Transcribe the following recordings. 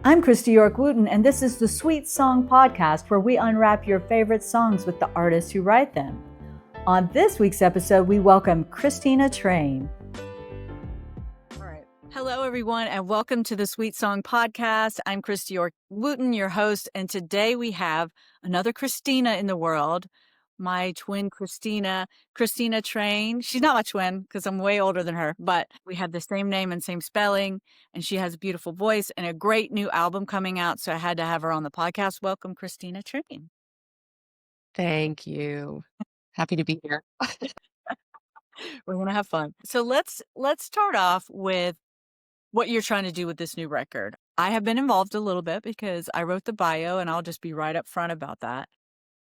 I'm Kristi York Wooten, and this is the Sweet Song Podcast, where we unwrap your favorite songs with the artists who write them. On this week's episode, we welcome Kristina Train. All right. Hello, everyone, and welcome to the Sweet Song Podcast. I'm Kristi York Wooten, your host, and today we have another Kristina in the world, my twin Kristina Train. She's not my twin because I'm way older than her, but we have the same name and same spelling, and she has a beautiful voice and a great new album coming out, so I had to have her on the podcast. Welcome, Kristina Train. Thank you. Happy to be here. We're going to have fun. So let's start off with what you're trying to do with this new record. I have been involved a little bit because I wrote the bio, and I'll just be right up front about that.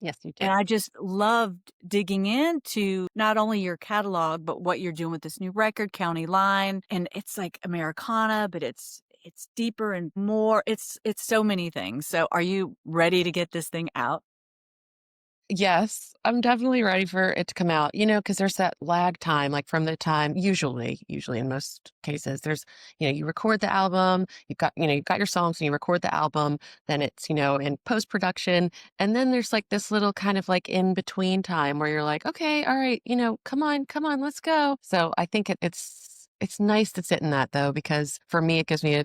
Yes, you did. And I just loved digging into not only your catalog, but what you're doing with this new record, County Line. And it's like Americana, but it's deeper and more. It's so many things. So are you ready to get this thing out? Yes, I'm definitely ready for it to come out, because there's that lag time, like from the time, usually in most cases, there's, you record the album, you've got your songs and you record the album, then it's, in post-production. And then there's like this little kind of like in between time where you're like, okay, all right, come on, let's go. So I think it's nice to sit in that though, because for me, it gives me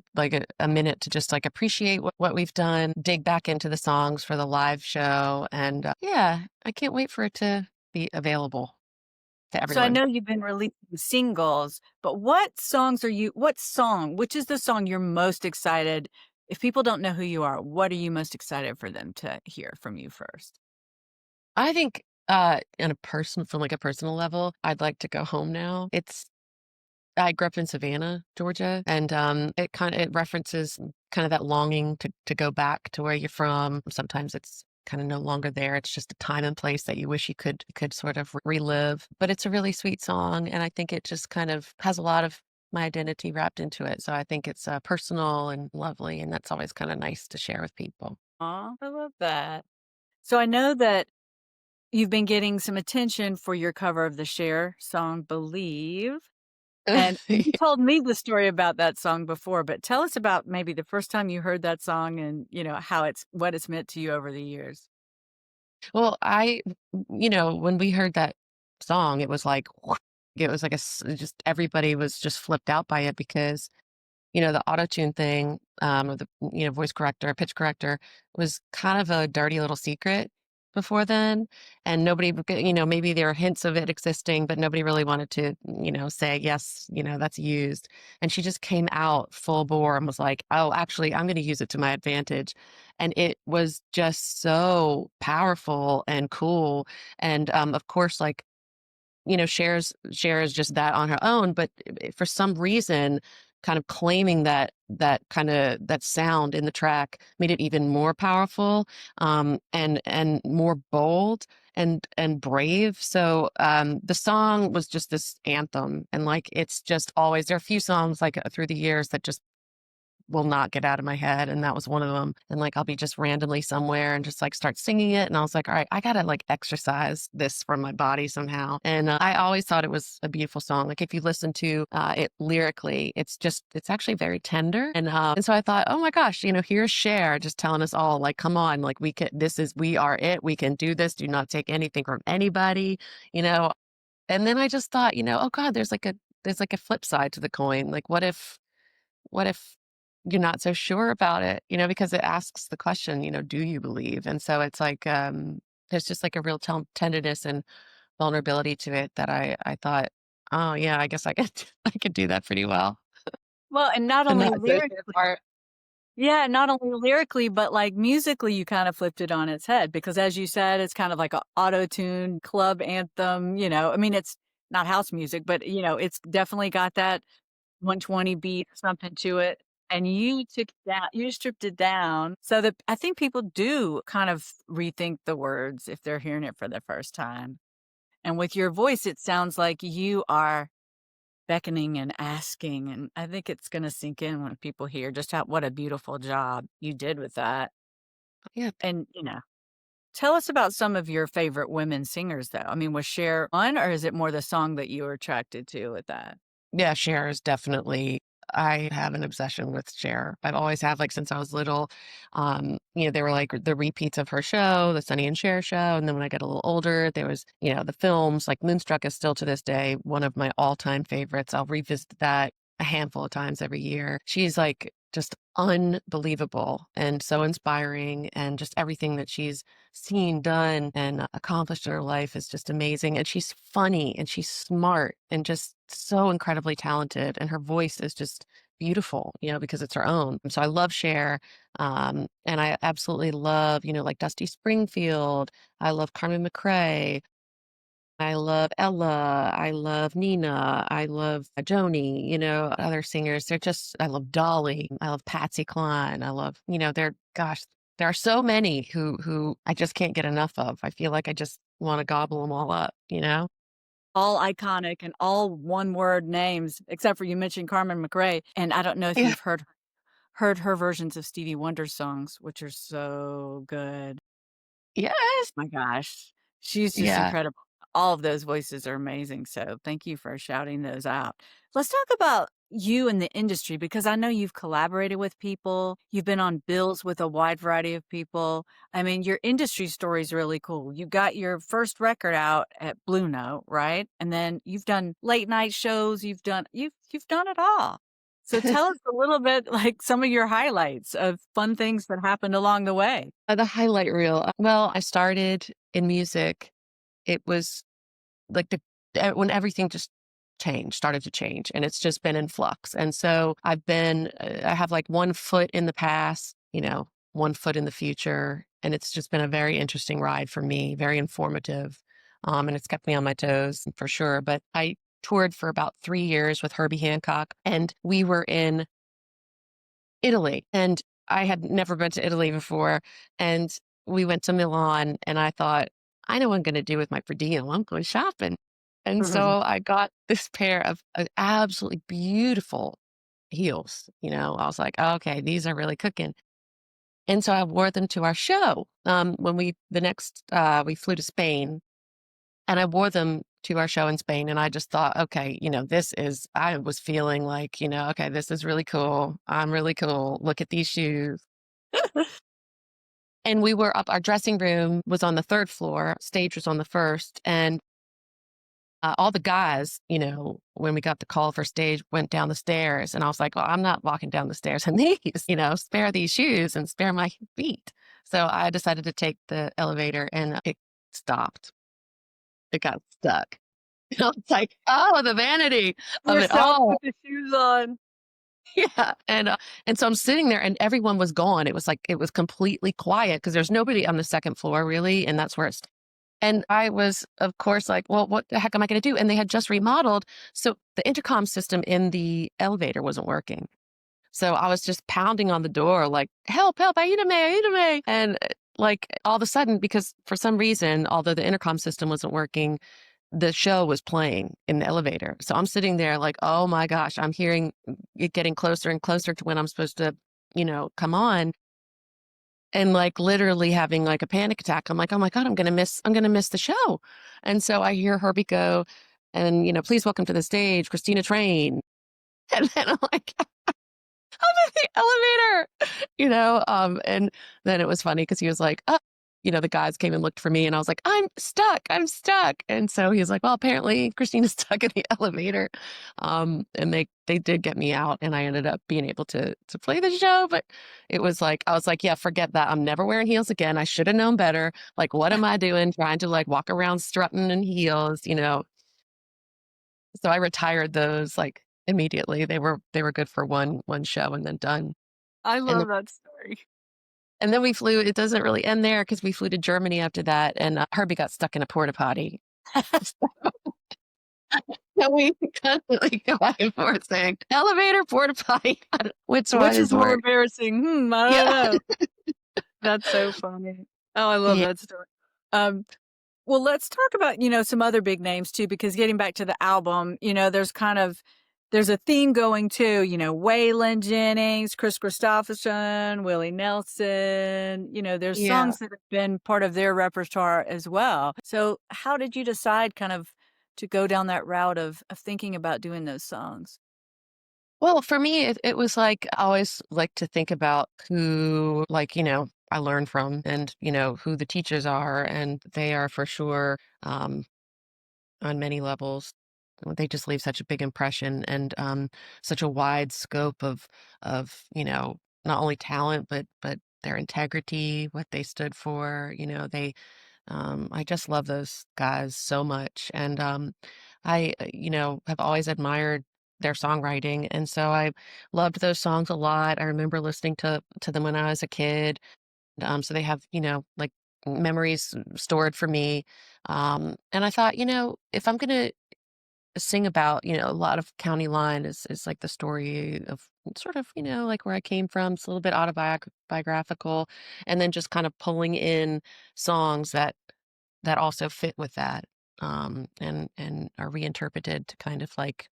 a minute to just like appreciate what we've done, dig back into the songs for the live show. And yeah, I can't wait for it to be available to everyone. So I know you've been releasing singles, but which is the song you're most excited? If people don't know who you are, what are you most excited for them to hear from you first? I think from like a personal level, I'd like to go home now. I grew up in Savannah, Georgia, and it references kind of that longing to go back to where you're from. Sometimes it's kind of no longer there. It's just a time and place that you wish you could sort of relive. But it's a really sweet song, and I think it just kind of has a lot of my identity wrapped into it. So I think it's personal and lovely, and that's always kind of nice to share with people. Aw, I love that. So I know that you've been getting some attention for your cover of the Cher song, Believe. And you told me the story about that song before, but tell us about maybe the first time you heard that song and, what it's meant to you over the years. Well, when we heard that song, it was like, just everybody was just flipped out by it because, the auto-tune thing, or the, voice corrector, pitch corrector was kind of a dirty little secret before then. And nobody, maybe there are hints of it existing, but nobody really wanted to, say, yes, that's used. And she just came out full bore and was like, oh, actually, I'm going to use it to my advantage. And it was just so powerful and cool. And of course, like, Cher is just that on her own, but for some reason, kind of claiming that sound in the track made it even more powerful, and more bold and brave. So the song was just this anthem, and like it's just always, there are a few songs like through the years that just will not get out of my head, and that was one of them. And like I'll be just randomly somewhere and just like start singing it, and I was like, all right, I gotta like exercise this from my body somehow. And I always thought it was a beautiful song. Like if you listen to it lyrically, it's actually very tender. And so I thought, oh my gosh, here's Cher just telling us all like, come on, like we are it, we can do this, do not take anything from anybody. And then I just thought, oh God, there's like a flip side to the coin. Like what if you're not so sure about it, because it asks the question, do you believe? And so it's like, there's just like a real tenderness and vulnerability to it that I thought, oh yeah, I guess I could do that pretty well. Well, and not only lyrically, yeah, not only lyrically, but like musically, you kind of flipped it on its head because, as you said, it's kind of like an auto-tune club anthem. I mean, it's not house music, but it's definitely got that 120 beat, something to it. And you stripped it down so that I think people do kind of rethink the words if they're hearing it for the first time. And with your voice, it sounds like you are beckoning and asking. And I think it's going to sink in when people hear just what a beautiful job you did with that. Yeah. And, tell us about some of your favorite women singers, though. I mean, was Cher one, or is it more the song that you were attracted to with that? Yeah, Cher is definitely I have an obsession with Cher. I've always have, like, since I was little. They were like the repeats of her show, the Sonny and Cher show, and then when I got a little older, there was, the films, like Moonstruck is still to this day one of my all-time favorites. I'll revisit that a handful of times every year. She's, like, just unbelievable and so inspiring, and just everything that she's seen, done, and accomplished in her life is just amazing, and she's funny, and she's smart, and just so incredibly talented, and her voice is just beautiful, because it's her own. So I love Cher, and I absolutely love, like Dusty Springfield. I love Carmen McRae. I love Ella. I love Nina. I love Joni, other singers. I love Dolly. I love Patsy Cline. I love, there are so many who I just can't get enough of. I feel like I just want to gobble them all up. All iconic and all one-word names, except for you mentioned Carmen McRae, and I don't know if Yeah. you've heard her versions of Stevie Wonder songs, which are so good. Yes. My gosh, she's just Yeah. incredible. All of those voices are amazing, so thank you for shouting those out. Let's talk about you in the industry, because I know you've collaborated with people, you've been on bills with a wide variety of people. I mean, your industry story is really cool. You got your first record out at Blue Note, right? And then you've done late night shows, you've done it all. So tell us a little bit, like, some of your highlights of fun things that happened along the way. The highlight reel. Well, I started in music. It was like when everything just started to change, and it's just been in flux. And so I have like one foot in the past, one foot in the future. And it's just been a very interesting ride for me, very informative. And it's kept me on my toes for sure. But I toured for about 3 years with Herbie Hancock, and we were in Italy. And I had never been to Italy before. And we went to Milan, and I thought, I know what I'm going to do with my per diem. I'm going shopping. And so I got this pair of absolutely beautiful heels. I was like, okay, these are really cooking. And so I wore them to our show. When we flew to Spain, and I wore them to our show in Spain, and I just thought, okay, I was feeling like, okay, this is really cool. I'm really cool. Look at these shoes. And we were up, our dressing room was on the third floor, stage was on the first. And all the guys, when we got the call for stage, went down the stairs. And I was like, well, I'm not walking down the stairs in these, spare these shoes and spare my feet. So I decided to take the elevator, and it stopped. It got stuck. And I was like, oh, the vanity of it Yourself all. with the shoes on. Yeah. And so I'm sitting there, and everyone was gone. It was completely quiet because there's nobody on the second floor really. And that's where it's, and I was, of course, like, well, what the heck am I going to do? And they had just remodeled. So the intercom system in the elevator wasn't working. So I was just pounding on the door, like, help, help, ayúdame. And like all of a sudden, because for some reason, although the intercom system wasn't working, the show was playing in the elevator. So I'm sitting there like, oh my gosh, I'm hearing it getting closer and closer to when I'm supposed to, come on. And like literally having like a panic attack. I'm like, oh my God, I'm going to miss the show. And so I hear Herbie go, and, please welcome to the stage, Kristina Train. And then I'm like, I'm in the elevator, and then it was funny because he was like, oh, the guys came and looked for me, and I was like, I'm stuck. And so he was like, well, apparently Christina's stuck in the elevator. And they did get me out, and I ended up being able to play the show. But it was like, I was like, yeah, forget that. I'm never wearing heels again. I should have known better. Like, what am I doing trying to like walk around strutting in heels. So I retired those like immediately. They were good for one show and then done. I And love that story. and then we flew. It doesn't really end there because we flew to Germany after that, and Herbie got stuck in a porta potty. So we constantly go back and forth saying elevator, porta potty. Which one Which is is more worse? embarrassing? I don't know. That's so funny. Oh, I love Yeah. that story. Well, let's talk about, some other big names too, because getting back to the album, there's a theme going too, Waylon Jennings, Chris Christopherson, Willie Nelson, there's Yeah. songs that have been part of their repertoire as well. So how did you decide kind of to go down that route of thinking about doing those songs? Well, for me, it was like I always like to think about who, like, I learn from and, who the teachers are. And they are for sure on many levels. They just leave such a big impression and such a wide scope of not only talent, but their integrity, what they stood for. I just love those guys so much. And I have always admired their songwriting. And so I loved those songs a lot. I remember listening to them when I was a kid. So they have, like memories stored for me. And I thought, if I'm going to sing about, a lot of County Line is like the story of sort of, like where I came from. It's a little bit autobiographical, and then just kind of pulling in songs that also fit with that, and are reinterpreted to kind of like,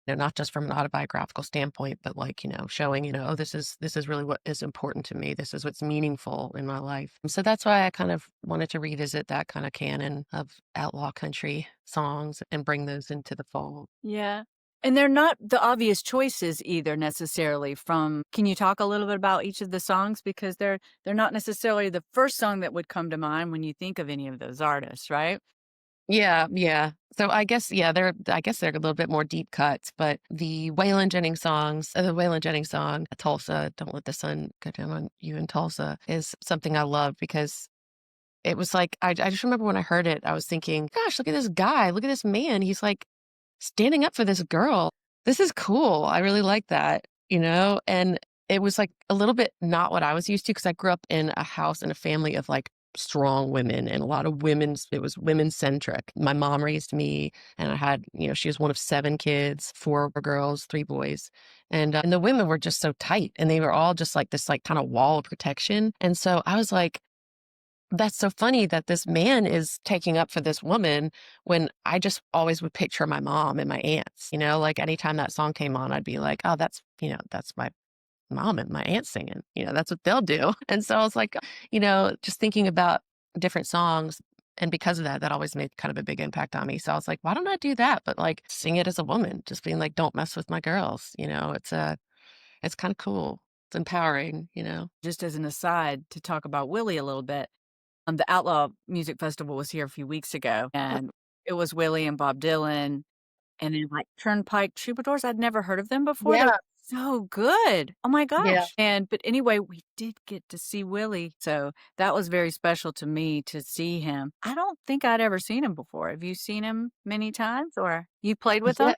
not just from an autobiographical standpoint, but like, showing, oh, this is really what is important to me. This is what's meaningful in my life. And so that's why I kind of wanted to revisit that kind of canon of outlaw country songs and bring those into the fold. Yeah. And they're not the obvious choices either necessarily from can you talk a little bit about each of the songs? Because they're not necessarily the first song that would come to mind when you think of any of those artists, right? Yeah, yeah. So I guess, yeah, they're a little bit more deep cuts, but the Waylon Jennings song, Tulsa, Don't Let the Sun Go Down on You in Tulsa, is something I love because it was like, I just remember when I heard it, I was thinking, gosh, look at this guy, look at this man. He's like standing up for this girl. This is cool. I really like that. And it was like a little bit not what I was used to because I grew up in a house and a family of like strong women and a lot of it was women centric. My mom raised me and I had, she was one of 7 kids, 4 girls, 3 boys. And the women were just so tight and they were all just like this like kind of wall of protection. And so I was like, that's so funny that this man is taking up for this woman when I just always would picture my mom and my aunts, like anytime that song came on, I'd be like, oh, that's my mom and my aunt singing, that's what they'll do. And so I was like, just thinking about different songs. And because of that, that always made kind of a big impact on me. So I was like, why don't I do that? But like sing it as a woman, just being like, don't mess with my girls. It's kind of cool. It's empowering. Just as an aside to talk about Willie a little bit. The Outlaw Music Festival was here a few weeks ago, and it was Willie and Bob Dylan, and then, like, Turnpike Troubadours. I'd never heard of them before. They Yeah. were so good. Oh my Yeah. gosh. But anyway, we did get to see Willie, so that was very special to me to see him. I don't think I'd ever seen him before. Have you seen him many times, or you played with him?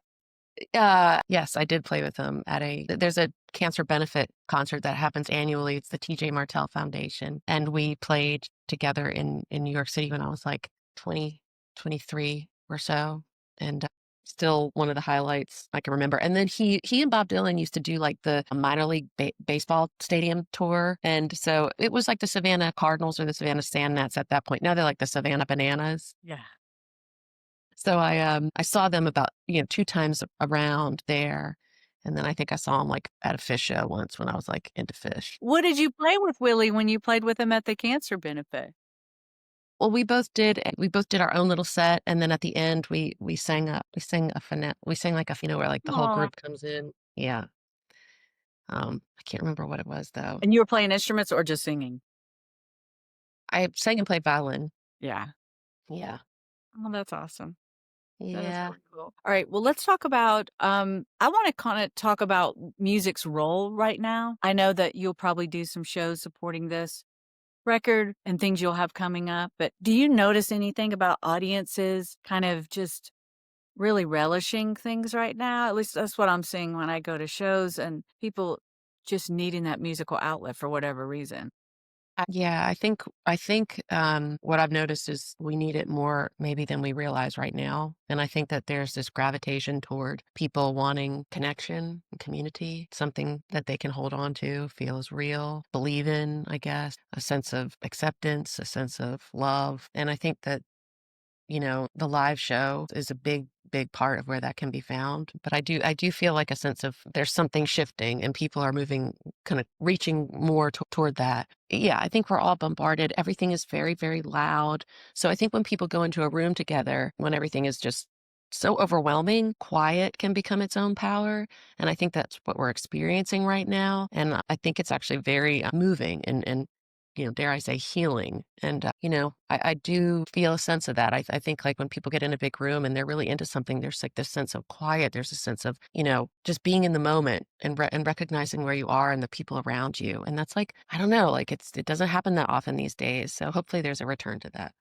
Yeah. Yes, I did play with him there's a cancer benefit concert that happens annually. It's the TJ Martell Foundation. And we played together in New York City when I was like 20, 23 or so. And still one of the highlights I can remember. And then he and Bob Dylan used to do like the minor league baseball stadium tour. And so it was like the Savannah Cardinals or the Savannah Sandnats at that point. Now they're like the Savannah Bananas. Yeah. So I saw them about 2 times around there, and then I think I saw them like at a fish show once when I was like into fish. What did you play with Willie when you played with him at the cancer benefit? Well, we both did our own little set, and then at the end we sang a finale. We sang like where like the whole Aw. group comes in. Yeah. I can't remember what it was though. And you were playing instruments or just singing? I sang and played violin. Yeah. Yeah. Oh, that's awesome. That is Yeah. really cool. All right. Well, let's talk about I want to kind of talk about music's role right now. I know that you'll probably do some shows supporting this record and things you'll have coming up, but do you notice anything about audiences kind of just really relishing things right now? At least that's what I'm seeing when I go to shows and people just needing that musical outlet for whatever reason. Yeah, I think what I've noticed is we need it more maybe than we realize right now. And I think that there's this gravitation toward people wanting connection and community, something that they can hold on to, feel is real, believe in, I guess, a sense of acceptance, a sense of love. And I think that the live show is a big, big part of where that can be found. But I do feel like a sense of there's something shifting and people are moving, kind of reaching more toward that. Yeah, I think we're all bombarded. Everything is very, very loud. So I think when people go into a room together, when everything is just so overwhelming, quiet can become its own power. And I think that's what we're experiencing right now. And I think it's actually very moving and dare I say, healing. And, I do feel a sense of that. I think like when people get in a big room and they're really into something, there's like this sense of quiet. There's a sense of, just being in the moment and recognizing where you are and the people around you. And that's like, I don't know, like it doesn't happen that often these days. So hopefully there's a return to that.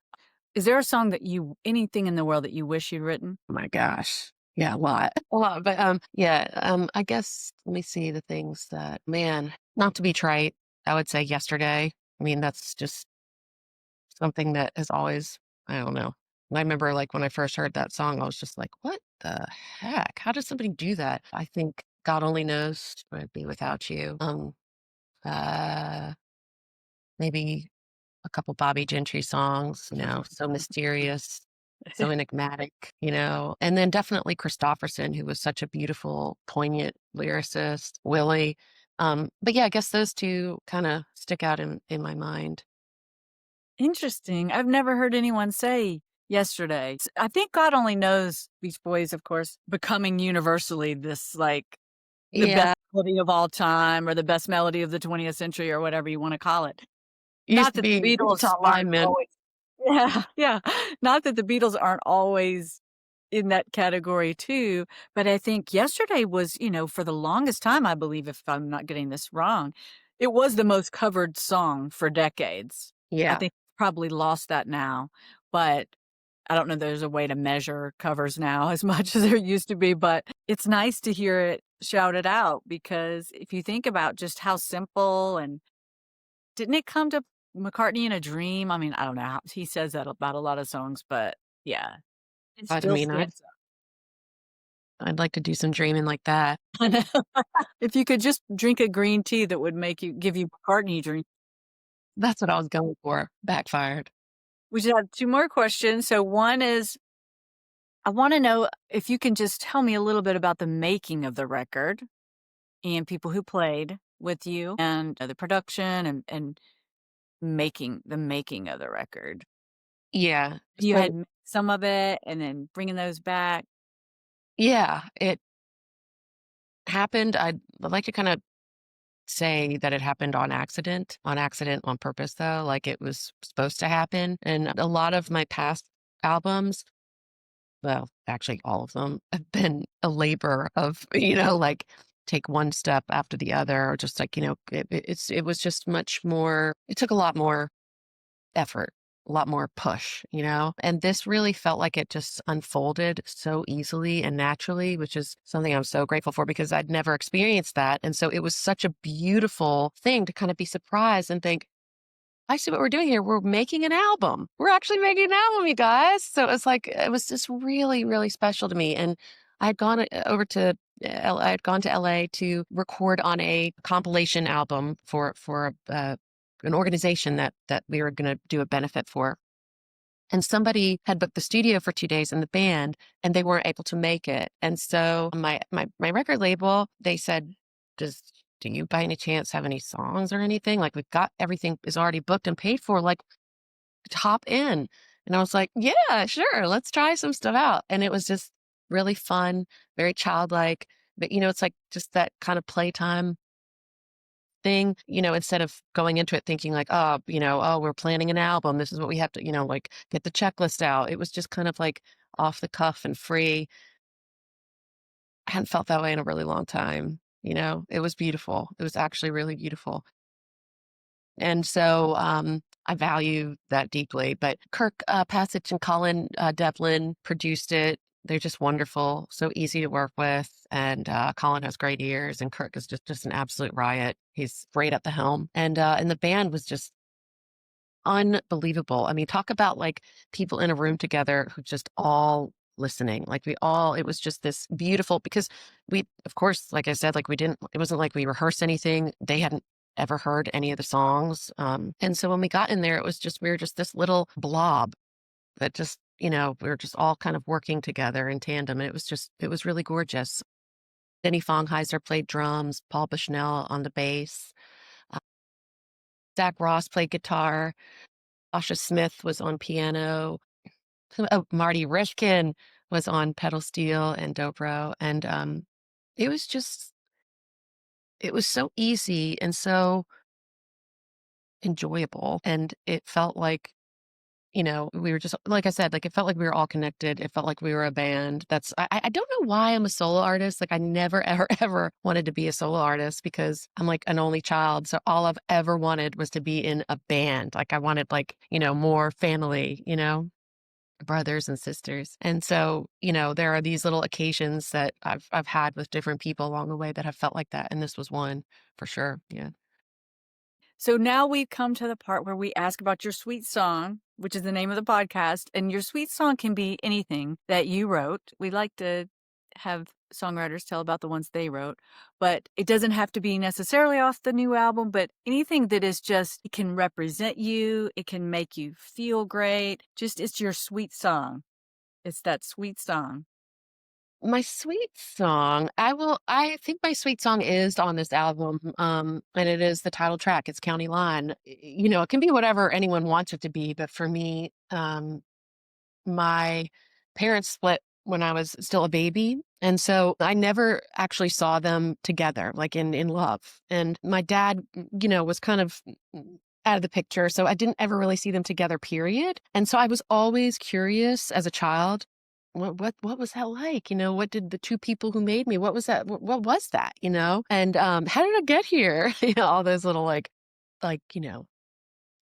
Is there a song that anything in the world that you wish you'd written? Oh my gosh. Yeah, a lot. A lot. But yeah, I guess let me see the things that, man, not to be trite, I would say yesterday. I mean, that's just something that has always, I don't know. I remember like when I first heard that song, I was just like, what the heck? How does somebody do that? I think God only knows where I'd be without you. Uh maybe a couple Bobby Gentry songs, so mysterious, so enigmatic, and then definitely Christopherson, who was such a beautiful, poignant lyricist, Willie. But yeah, I guess those two kind of stick out in my mind. Interesting. I've never heard anyone say yesterday. I think God only knows Beach Boys, of course, becoming universally this like the best Yeah, melody of all time or the best melody of the 20th century or whatever you want to call it. used Not to that the be Beatles top aren't lineman. always yeah, yeah. Not that the Beatles aren't always in that category too, but I think yesterday was, for the longest time, I believe, if I'm not getting this wrong, it was the most covered song for decades. I Yeah, think probably lost that now, but I don't know there's a way to measure covers now as much as there used to be, but it's nice to hear it shouted out because if you think about just how simple and didn't it come to McCartney in a dream? I mean, I don't know how he says that about a lot of songs, but yeah, it I still mean, stands I'd like to do some dreaming like that. up. I know. If you could just drink a green tea that would give you McCartney drink. That's what I was going for. Backfired. We just have 2 more questions. So one is, I wanna know if you can just tell me a little bit about the making of the record and people who played with you and the production and making of the record. Yeah. You So had some of it and then bringing those back. yeah, it happened. I'd like to kind of say that it happened on accident, on purpose, though. Like it was supposed to happen. And a lot of my past albums, well, actually, all of them have been a labor of, like take one step after the other, or just like, it was just much more, it took a lot more effort, a lot more push, And this really felt like it just unfolded so easily and naturally, which is something I'm so grateful for because I'd never experienced that. And so it was such a beautiful thing to kind of be surprised and think, I see what we're doing here. We're making an album. We're actually making an album, you guys. So it's like, it was just really, really special to me. And I had gone I had gone to LA to record on a compilation album for an organization that we were going to do a benefit for. And somebody had booked the studio for 2 days in the band, and they weren't able to make it. And so my record label, they said, do you by any chance have any songs or anything? Like we've got everything is already booked and paid for, like hop in. And I was like, yeah, sure, let's try some stuff out. And it was just really fun, very childlike. But it's like just that kind of playtime thing, instead of going into it thinking like, oh, we're planning an album. This is what we have to, like get the checklist out. It was just kind of like off the cuff and free. I hadn't felt that way in a really long time. It was beautiful. It was actually really beautiful. And so I value that deeply. But Kirk Passage and Colin Devlin produced it. They're just wonderful, so easy to work with. And Colin has great ears, and Kirk is just an absolute riot. He's great at the helm, and the band was just unbelievable. I mean, talk about like people in a room together who just all listening. Like it was just this beautiful because we, of course, like I said, like it wasn't like we rehearsed anything. They hadn't ever heard any of the songs. And so when we got in there, we were just this little blob that just, we were just all kind of working together in tandem. And it was really gorgeous. Denny Fongheiser played drums, Paul Bushnell on the bass, uh, Zach Ross played guitar, Asha Smith was on piano. Oh, Marty Rishkin. was on pedal steel and dobro, and it was just it was so easy and so enjoyable, and it felt like, we were just like I said, like, it felt like we were all connected. It felt like we were a band. I don't know why I'm a solo artist. Like, I never, ever, ever wanted to be a solo artist because I'm, like, an only child, so all I've ever wanted was to be in a band. Like, I wanted, like, more family, brothers and sisters. And so, there are these little occasions that I've had with different people along the way that have felt like that, and this was one for sure. Yeah. So now we've come to the part where we ask about your sweet song, which is the name of the podcast. And your sweet song can be anything that you wrote. We like to have songwriters tell about the ones they wrote, but it doesn't have to be necessarily off the new album, but anything that is just, it can represent you. It can make you feel great. Just, it's your sweet song. It's that sweet song. My sweet song, I think my sweet song is on this album, and it is the title track. It's County Line. It can be whatever anyone wants it to be, but for me, my parents split when I was still a baby, and so I never actually saw them together, like in love. And my dad, was kind of out of the picture, so I didn't ever really see them together, period. And so I was always curious as a child. What was that like? What did the two people who made me? What was that? What was that? And how did I get here? All those little like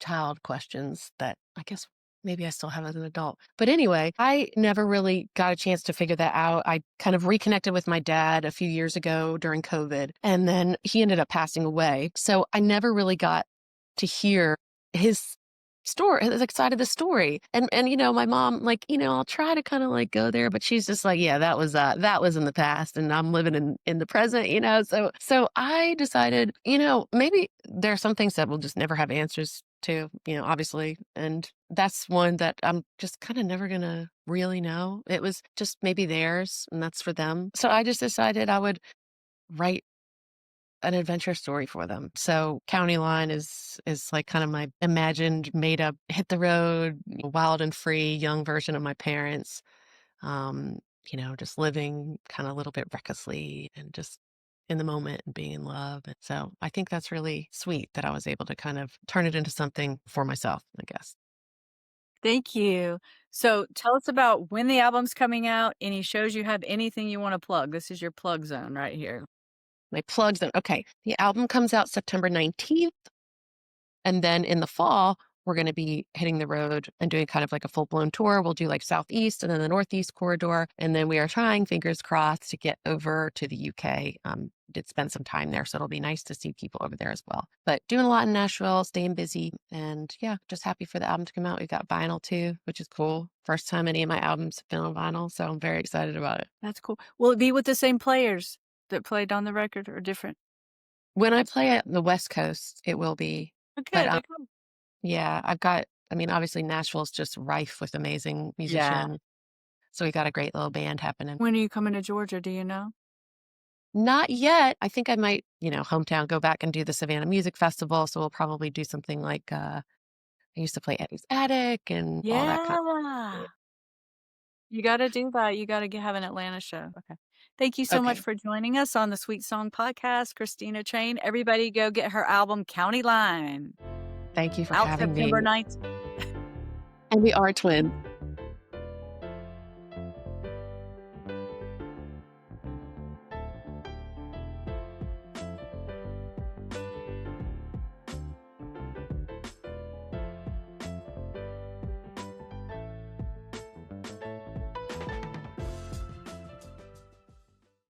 child questions that I guess maybe I still have as an adult. But anyway, I never really got a chance to figure that out. I kind of reconnected with my dad a few years ago during COVID, and then he ended up passing away. So I never really got to hear his story, his like side of the story. And my mom, like, I'll try to kind of like go there, but she's just like, yeah, that was in the past and I'm living in the present, So I decided, maybe there are some things that we'll just never have answers to, obviously. And that's one that I'm just kind of never gonna really know. It was just maybe theirs and that's for them. So I just decided I would write an adventure story for them. So County Line is like kind of my imagined, made up, hit the road, wild and free, young version of my parents. Um, just living kind of a little bit recklessly and just in the moment and being in love. And so I think that's really sweet that I was able to kind of turn it into something for myself, I guess. Thank you. So tell us about when the album's coming out, any shows you have, anything you want to plug. This is your plug zone right here. My plugs them. Okay. The album comes out September 19th. And then in the fall, we're going to be hitting the road and doing kind of like a full blown tour. We'll do like Southeast and then the Northeast corridor. And then we are trying, fingers crossed, to get over to the UK. Did spend some time there. So it'll be nice to see people over there as well. But doing a lot in Nashville, staying busy. And yeah, just happy for the album to come out. We've got vinyl too, which is cool. First time any of my albums have been on vinyl. So I'm very excited about it. That's cool. Will it be with the same players that played on the record or different? When I play at the West Coast, it will be. Okay. But yeah, obviously Nashville's just rife with amazing musicians. Yeah. So we got a great little band happening. When are you coming to Georgia? Do you know? Not yet. I think I might, hometown, go back and do the Savannah Music Festival. So we'll probably do something like, I used to play Eddie's Attic and all that kind of stuff. You got to do that. You got to have an Atlanta show. Okay. Thank you so much for joining us on the Sweet Song Podcast, Kristina Train. Everybody go get her album, County Line. Thank you for having me. Out September 19th. And we are twins.